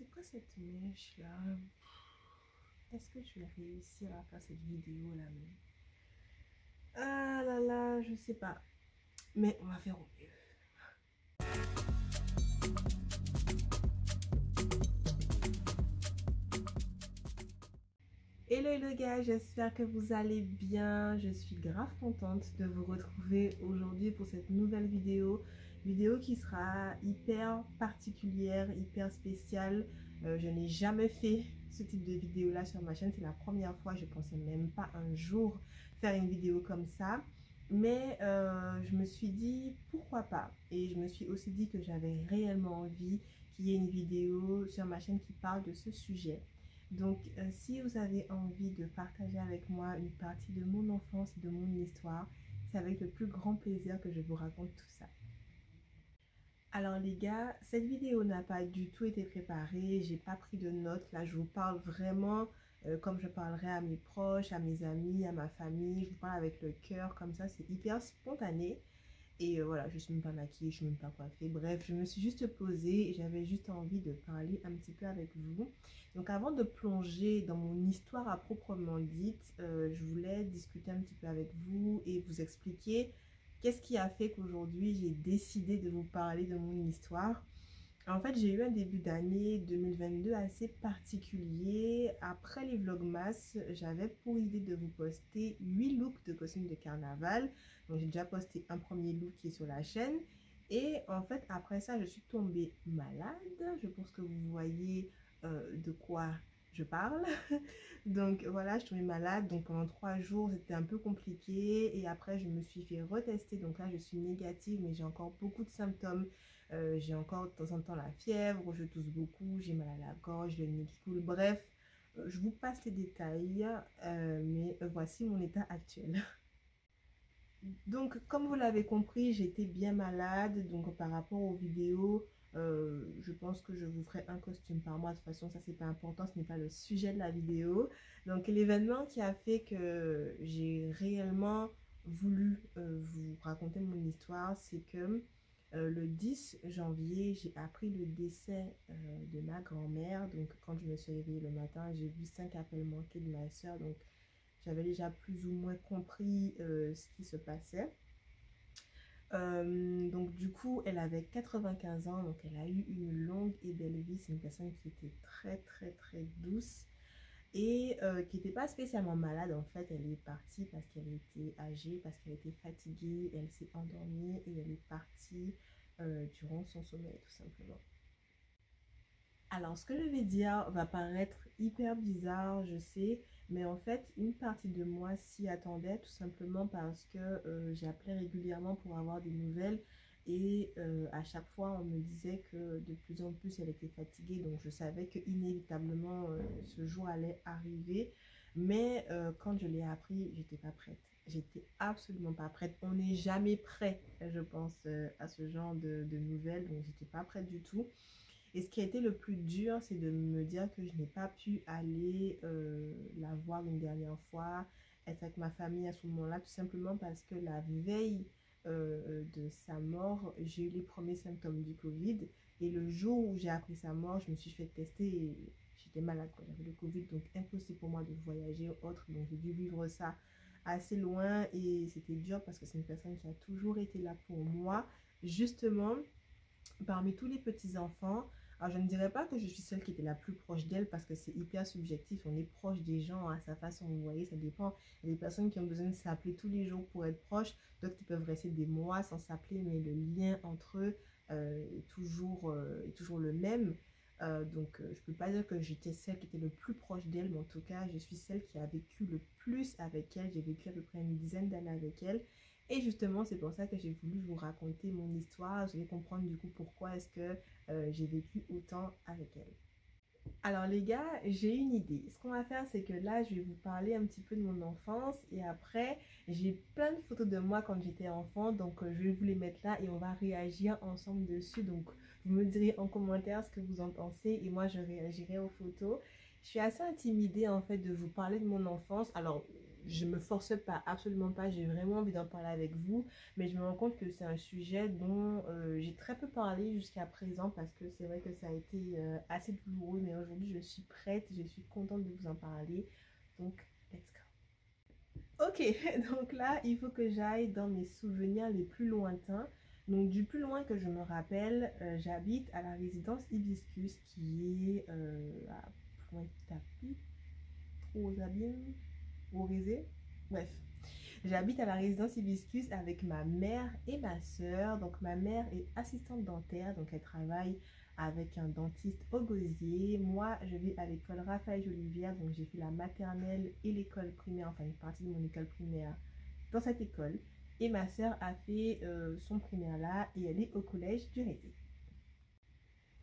C'est quoi cette mèche là? Est-ce que je vais réussir à faire cette vidéo là même? Ah là là, je sais pas. Mais on va faire au mieux. Hello hello gars, j'espère que vous allez bien. Je suis grave contente de vous retrouver aujourd'hui pour cette nouvelle vidéo. Vidéo qui sera hyper particulière, hyper spéciale. Je n'ai jamais fait ce type de vidéo là sur ma chaîne. C'est la première fois, je pensais même pas un jour faire une vidéo comme ça. Mais je me suis dit pourquoi pas. Et je me suis aussi dit que j'avais réellement envie qu'il y ait une vidéo sur ma chaîne qui parle de ce sujet. Donc, si vous avez envie de partager avec moi une partie de mon enfance et de mon histoire, c'est avec le plus grand plaisir que je vous raconte tout ça. Alors les gars, cette vidéo n'a pas du tout été préparée, j'ai pas pris de notes. Là, je vous parle vraiment comme je parlerais à mes proches, à mes amis, à ma famille. Je vous parle avec le cœur, comme ça, c'est hyper spontané. Et voilà, je suis même pas maquillée, je suis même pas coiffée. Bref, je me suis juste posée et j'avais juste envie de parler un petit peu avec vous. Donc avant de plonger dans mon histoire à proprement dite, je voulais discuter un petit peu avec vous et vous expliquer qu'est-ce qui a fait qu'aujourd'hui j'ai décidé de vous parler de mon histoire. En fait, j'ai eu un début d'année 2022 assez particulier. Après les vlogmas, j'avais pour idée de vous poster 8 looks de costumes de carnaval. Donc, j'ai déjà posté un premier look qui est sur la chaîne. Et en fait, après ça, je suis tombée malade. Je pense que vous voyez de quoi je parle. Donc voilà, je suis tombée malade. Donc pendant 3 jours, c'était un peu compliqué. Et après, je me suis fait retester. Donc là, je suis négative, mais j'ai encore beaucoup de symptômes. J'ai encore de temps en temps la fièvre, je tousse beaucoup, j'ai mal à la gorge, le nez qui coule. Bref, je vous passe les détails, mais voici mon état actuel. Donc, comme vous l'avez compris, j'étais bien malade. Donc, par rapport aux vidéos, je pense que je vous ferai un costume par mois. De toute façon, ça, c'est pas important. Ce n'est pas le sujet de la vidéo. Donc, l'événement qui a fait que j'ai réellement voulu vous raconter mon histoire, c'est que le 10 janvier, j'ai appris le décès de ma grand-mère. Donc, quand je me suis réveillée le matin, j'ai vu 5 appels manqués de ma soeur. Donc, j'avais déjà plus ou moins compris ce qui se passait. Donc du coup, elle avait 95 ans, donc elle a eu une longue et belle vie. C'est une personne qui était très très très douce et qui n'était pas spécialement malade. En fait, elle est partie parce qu'elle était âgée, parce qu'elle était fatiguée, elle s'est endormie et elle est partie durant son sommeil tout simplement. Alors, ce que je vais dire va paraître hyper bizarre, je sais, mais en fait, une partie de moi s'y attendait tout simplement parce que j'appelais régulièrement pour avoir des nouvelles et à chaque fois, on me disait que de plus en plus, elle était fatiguée, donc je savais que inévitablement, ce jour allait arriver. Mais quand je l'ai appris, j'étais pas prête. J'étais absolument pas prête. On n'est jamais prêt, je pense, à ce genre de nouvelles, donc j'étais pas prête du tout. Et ce qui a été le plus dur, c'est de me dire que je n'ai pas pu aller la voir une dernière fois, être avec ma famille à ce moment-là, tout simplement parce que la veille de sa mort, j'ai eu les premiers symptômes du Covid. Et le jour où j'ai appris sa mort, je me suis fait tester et j'étais malade quand j'avais le Covid. Donc impossible pour moi de voyager ou autre. Donc j'ai dû vivre ça assez loin et c'était dur parce que c'est une personne qui a toujours été là pour moi. Justement, parmi tous les petits-enfants, alors je ne dirais pas que je suis celle qui était la plus proche d'elle parce que c'est hyper subjectif, on est proche des gens à sa façon, vous voyez, ça dépend. Il y a des personnes qui ont besoin de s'appeler tous les jours pour être proches, d'autres qui peuvent rester des mois sans s'appeler, mais le lien entre eux est toujours le même. Donc je ne peux pas dire que j'étais celle qui était le plus proche d'elle, mais en tout cas, je suis celle qui a vécu le plus avec elle. J'ai vécu à peu près une dizaine d'années avec elle. Et justement, c'est pour ça que j'ai voulu vous raconter mon histoire. Vous allez comprendre du coup pourquoi est-ce que j'ai vécu autant avec elle. Alors les gars, j'ai une idée. Ce qu'on va faire, c'est que là, je vais vous parler un petit peu de mon enfance. Et après, j'ai plein de photos de moi quand j'étais enfant. Donc, je vais vous les mettre là et on va réagir ensemble dessus. Donc, vous me direz en commentaire ce que vous en pensez. Et moi, je réagirai aux photos. Je suis assez intimidée en fait de vous parler de mon enfance. Alors, je me force pas, absolument pas, j'ai vraiment envie d'en parler avec vous, mais je me rends compte que c'est un sujet dont j'ai très peu parlé jusqu'à présent parce que c'est vrai que ça a été assez douloureux, mais aujourd'hui je suis prête, je suis contente de vous en parler, donc let's go. Ok, donc là il faut que j'aille dans mes souvenirs les plus lointains. Donc du plus loin que je me rappelle, j'habite à la résidence Hibiscus qui est à Pointe-à-Pitre, aux Abîmes, au Rézé. Bref, j'habite à la résidence Hibiscus avec ma mère et ma soeur. Donc ma mère est assistante dentaire, donc elle travaille avec un dentiste au Gosier. Moi, je vais à l'école Raphaël Jolivière, donc j'ai fait la maternelle et l'école primaire, enfin une partie de mon école primaire dans cette école. Et ma soeur a fait son primaire là et elle est au collège du Rézé.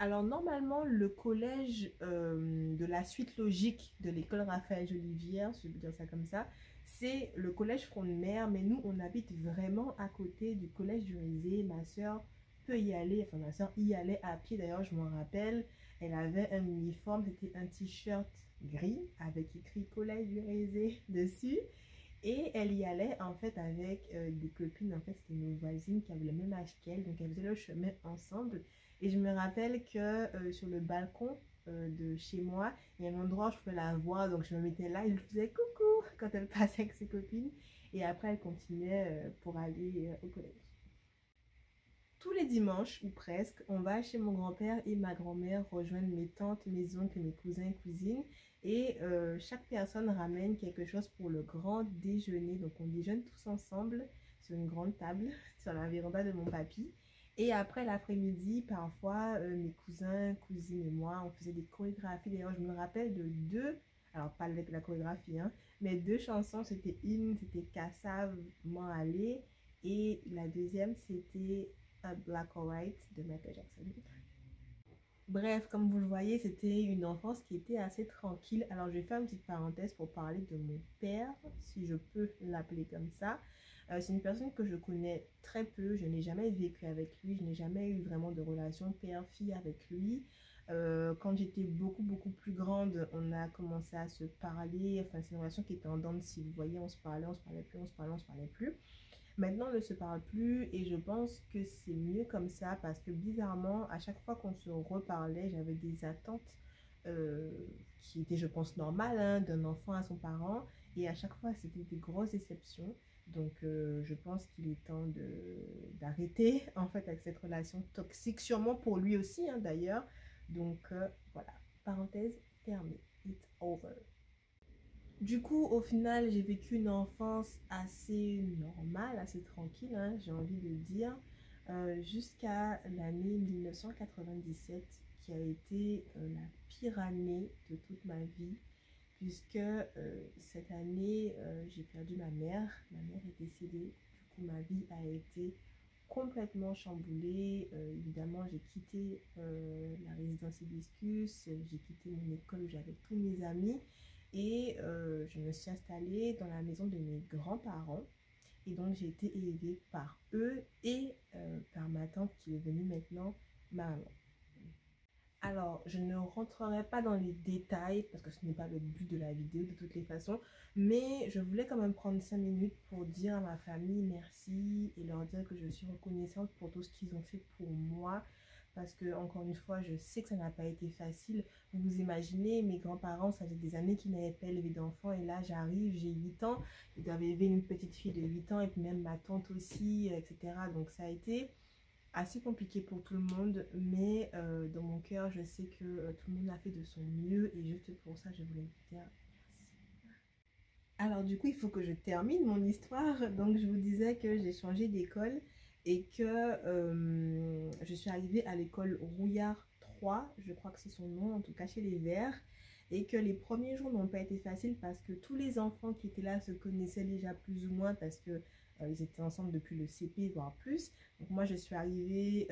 Alors normalement, le collège de la suite logique de l'école Raphaël Jolivière, si je peux dire ça comme ça, c'est le collège Front de Mer, mais nous on habite vraiment à côté du collège du Rézé. Ma soeur peut y aller, enfin ma soeur y allait à pied d'ailleurs, je m'en rappelle. Elle avait un uniforme, c'était un t-shirt gris avec écrit collège du Rézé dessus. Et elle y allait en fait avec des copines, en fait c'était nos voisines qui avaient le même âge qu'elle, donc elles faisaient le chemin ensemble. Et je me rappelle que sur le balcon de chez moi, il y a un endroit où je pouvais la voir, donc je me mettais là et je lui faisais coucou quand elle passait avec ses copines. Et après elle continuait pour aller au collège. Tous les dimanches, ou presque, on va chez mon grand-père et ma grand-mère rejoindre mes tantes, mes oncles, mes cousins et cousines. Et chaque personne ramène quelque chose pour le grand déjeuner. Donc on déjeune tous ensemble sur une grande table sur la véranda de mon papy. Et après l'après-midi, parfois, mes cousins, cousines et moi, on faisait des chorégraphies. D'ailleurs, je me rappelle de deux, alors pas avec la chorégraphie, hein, mais deux chansons. C'était une, c'était Kassav, M'en aller. Et la deuxième, c'était Black or White de Michael Jackson. Bref, comme vous le voyez, c'était une enfance qui était assez tranquille. Alors, je vais faire une petite parenthèse pour parler de mon père, si je peux l'appeler comme ça. C'est une personne que je connais très peu. Je n'ai jamais vécu avec lui. Je n'ai jamais eu vraiment de relation père-fille avec lui. Quand j'étais beaucoup plus grande, on a commencé à se parler. Enfin, c'est une relation qui était en dents de scie. Vous voyez, on se parlait, on se parlait plus, on se parlait, on se parlait plus. Maintenant, on ne se parle plus et je pense que c'est mieux comme ça parce que bizarrement, à chaque fois qu'on se reparlait, j'avais des attentes euh, qui étaient, je pense, normales hein, d'un enfant à son parent et à chaque fois, c'était des grosses déceptions. Donc, je pense qu'il est temps d'arrêter en fait avec cette relation toxique, sûrement pour lui aussi hein, d'ailleurs. Donc, voilà, parenthèse fermée. It's over. Du coup, au final, j'ai vécu une enfance assez normale, assez tranquille, hein, j'ai envie de dire, jusqu'à l'année 1997, qui a été la pire année de toute ma vie, puisque cette année, j'ai perdu ma mère. Ma mère est décédée, du coup, ma vie a été complètement chamboulée. Évidemment, j'ai quitté la résidence Hibiscus, j'ai quitté mon école où j'avais tous mes amis. Et je me suis installée dans la maison de mes grands-parents. Et donc, j'ai été élevée par eux et par ma tante qui est devenue maintenant ma maman. Alors, je ne rentrerai pas dans les détails parce que ce n'est pas le but de la vidéo de toutes les façons. Mais je voulais quand même prendre 5 minutes pour dire à ma famille merci et leur dire que je suis reconnaissante pour tout ce qu'ils ont fait pour moi. Parce que, encore une fois, je sais que ça n'a pas été facile. Vous vous imaginez, mes grands-parents, ça faisait des années qu'ils n'avaient pas élevé d'enfants. Et là, j'arrive, j'ai 8 ans. Ils doivent élever une petite fille de 8 ans et puis même ma tante aussi, etc. Donc, ça a été assez compliqué pour tout le monde. Mais dans mon cœur, je sais que tout le monde a fait de son mieux. Et juste pour ça, je voulais vous dire merci. Alors du coup, il faut que je termine mon histoire. Donc je vous disais que j'ai changé d'école et que je suis arrivée à l'école Rouillard 3, je crois que c'est son nom, en tout cas chez les Verts. Et que les premiers jours n'ont pas été faciles parce que tous les enfants qui étaient là se connaissaient déjà plus ou moins parce que ils étaient ensemble depuis le CP, voire plus. Donc moi, je suis arrivée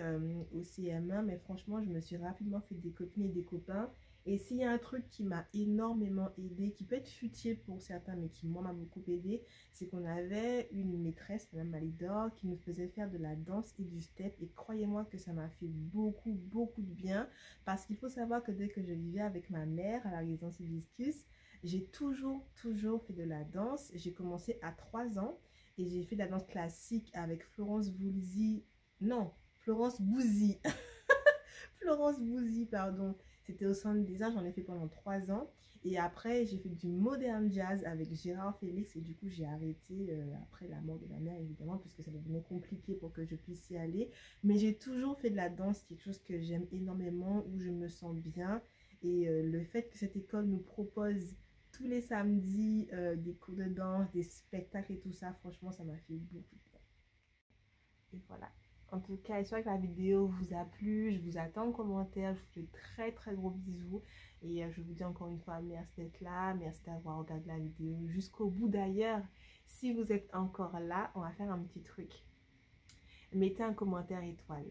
au CM1, mais franchement, je me suis rapidement fait des copines et des copains. Et s'il y a un truc qui m'a énormément aidé, qui peut être futile pour certains, mais qui moi m'a beaucoup aidé, c'est qu'on avait une maîtresse, Madame Malidor, qui nous faisait faire de la danse et du step. Et croyez-moi que ça m'a fait beaucoup de bien. Parce qu'il faut savoir que dès que je vivais avec ma mère à la résidence Hibiscus, J'ai toujours fait de la danse. J'ai commencé à 3 ans et j'ai fait de la danse classique avec Florence Boulzy. Non, Florence Bouzy. Florence Bouzy, pardon. C'était au Centre des Arts, j'en ai fait pendant 3 ans. Et après, j'ai fait du modern jazz avec Gérard Félix. Et du coup, j'ai arrêté après la mort de ma mère, évidemment, puisque ça devenait compliqué pour que je puisse y aller. Mais j'ai toujours fait de la danse, quelque chose que j'aime énormément, où je me sens bien. Et le fait que cette école nous propose tous les samedis des cours de danse, des spectacles et tout ça, franchement, ça m'a fait beaucoup de bien. Et voilà. En tout cas, j'espère que la vidéo vous a plu. Je vous attends en commentaire. Je vous fais de très gros bisous. Et je vous dis encore une fois merci d'être là. Merci d'avoir regardé la vidéo jusqu'au bout. D'ailleurs, si vous êtes encore là, on va faire un petit truc. Mettez un commentaire étoile.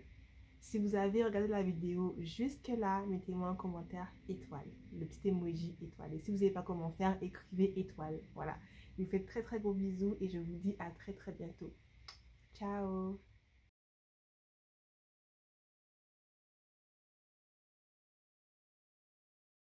Si vous avez regardé la vidéo jusque là, mettez-moi un commentaire étoile. Le petit emoji étoile. Et si vous n'avez pas comment faire, écrivez étoile. Voilà. Je vous fais de très gros bisous et je vous dis à très bientôt. Ciao!